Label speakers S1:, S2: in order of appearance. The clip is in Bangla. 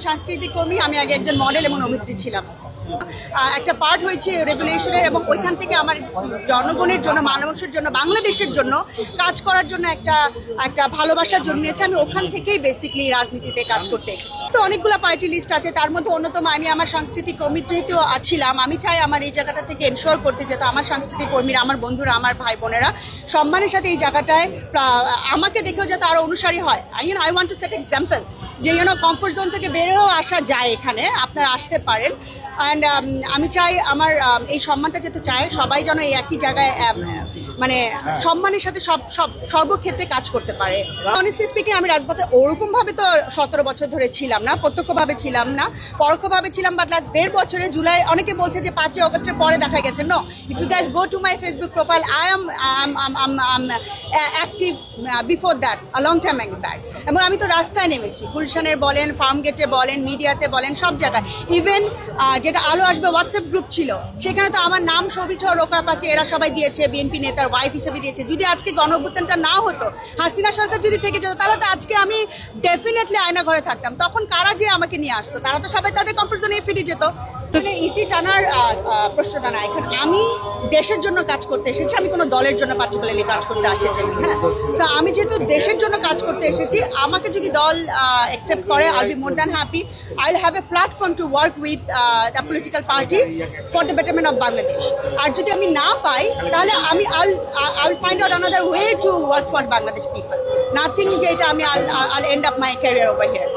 S1: সাংস্কৃতিক কর্মী, আমি আগে একজন মডেল এবং অভিনেত্রী ছিলাম। একটা পার্ট হয়েছে রেগুলেশনের এবং ওইখান থেকে আমার জনগণের জন্য, মানুষের জন্য, বাংলাদেশের জন্য কাজ করার জন্য একটা ভালোবাসা জন্মিয়েছে। আমি ওখান থেকেই বেসিক্যালি রাজনীতিতে কাজ করতে এসেছি। তো অনেকগুলো পার্টি লিস্ট আছে, তার মধ্যে অন্যতম আমি আমার সাংস্কৃতিক কর্মী যেহেতু ছিলাম, আমি চাই আমার এই জায়গাটা থেকে এনশোর করতে যেত আমার সাংস্কৃতিক কর্মীরা, আমার বন্ধুরা, আমার ভাই বোনেরা সম্মানের সাথে এই জায়গাটায় আমাকে দেখেও যাতে আরও অনুসারী হয়। I want to set example যে কমফোর্ট জোন থেকে বেরোও আসা যায়, এখানে আপনারা আসতে পারেন। অ্যান্ড আমি চাই আমার এই সম্মানটা যেতে চাই সবাই যেন এই একই জায়গায় মানে সম্মানের সাথে সর্বক্ষেত্রে কাজ করতে পারে। অনেস্টলি স্পিকিং, আমি রাজপথে ওরকমভাবে তো 17 বছর ধরে ছিলাম না, প্রত্যক্ষভাবে ছিলাম না, পরোক্ষভাবে ছিলাম। বাট 1.5 বছরে জুলাই, অনেকে বলছে যে 5ই অগস্টের পরে দেখা গেছে। No, if you guys go to my Facebook profile, I am active before that, a long time back. এবং আমি তো রাস্তায় নেমেছি, গুলশানের বলেন, ফার্ম গেটে বলেন, মিডিয়াতে বলেন, সব জায়গায়। ইভেন যেটা আলো আসবে হোয়াটসঅ্যাপ গ্রুপ ছিল, সেখানে তো আমার নাম, ছবি, রোকা পাচ্ছে, এরা সবাই দিয়েছে, বিএনপি নেতার ওয়াইফ হিসেবে দিয়েছে। যদি আজকে গণঅভ্যুত্থানটা না হতো, হাসিনা সরকার যদি থেকে যেত, তাহলে তো আজকে আমি ডেফিনেটলি আয়না ঘরে থাকতাম। তখন কারা যে আমাকে নিয়ে আসতো? তারা তো সবাই তাদের কমফোর্ট জোনে ফিরে যেত। ইতি টানার প্রশ্নটা না, এখন আমি দেশের জন্য কাজ করতে এসেছি, আমি কোনো দলের জন্য পার্টিকুলারলি কাজ করতে আসেছি। হ্যাঁ, সো আমি যেহেতু দেশের জন্য কাজ করতে এসেছি, আমাকে যদি দল অ্যাকসেপ্ট করে, I will be more than happy. I will have a platform to work with the political party for the betterment of Bangladesh. আর যদি আমি না পাই, তাহলে আমি I will find out another way to work for Bangladesh people. Nothing যে এটা আমি I'll end up my career over here.